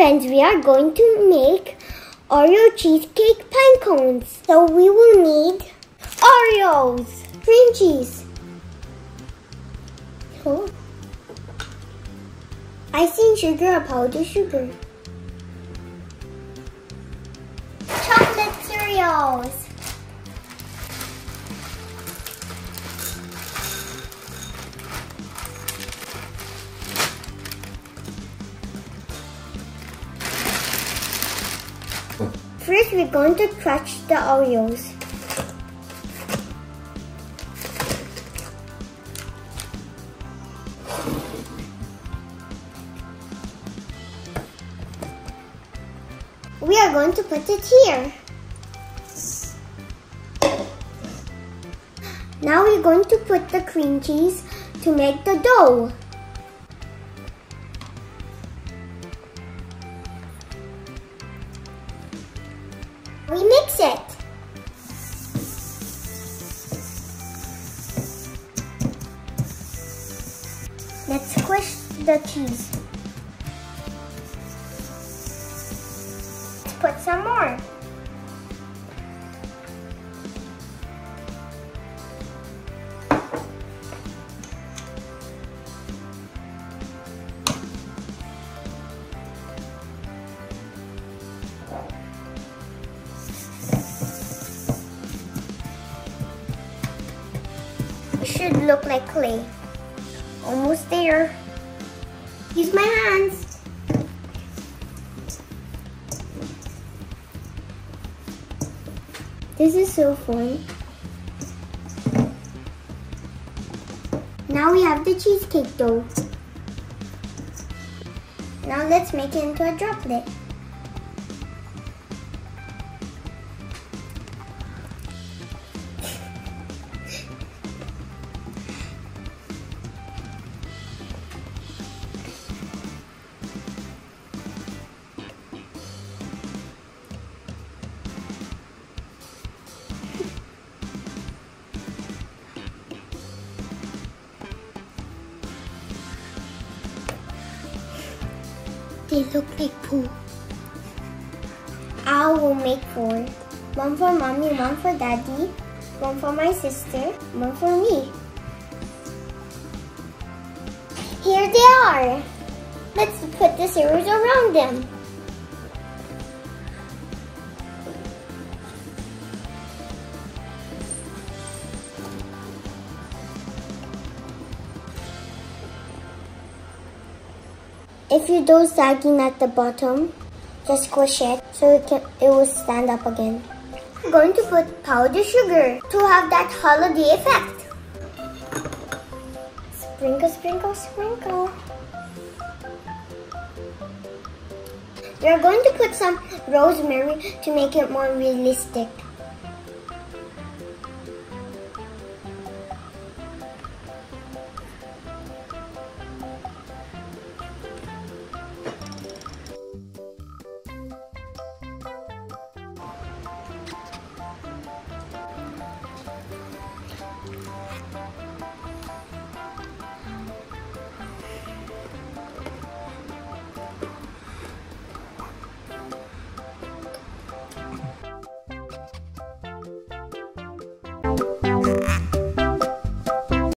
friends, we are going to make Oreo Cheesecake Pinecones. So we will need Oreos, cream cheese, icing sugar or powdered sugar, chocolate cereals, first, we're going to crush the Oreos. We are going to put it here. Now we're going to put the cream cheese to make the dough. We mix it. Let's squish the cheese. Let's put some more. It should look like clay. Almost there. Use my hands. This is so fun. Now we have the cheesecake dough. Now let's make it into a droplet. They look like poo. I will make 4. 1 for mommy, 1 for daddy, 1 for my sister, 1 for me. Here they are. Let's put the cereals around them. If your dough is sagging at the bottom, just squish it so it will stand up again. I'm going to put powdered sugar to have that holiday effect. Sprinkle, sprinkle, sprinkle. We are going to put some rosemary to make it more realistic.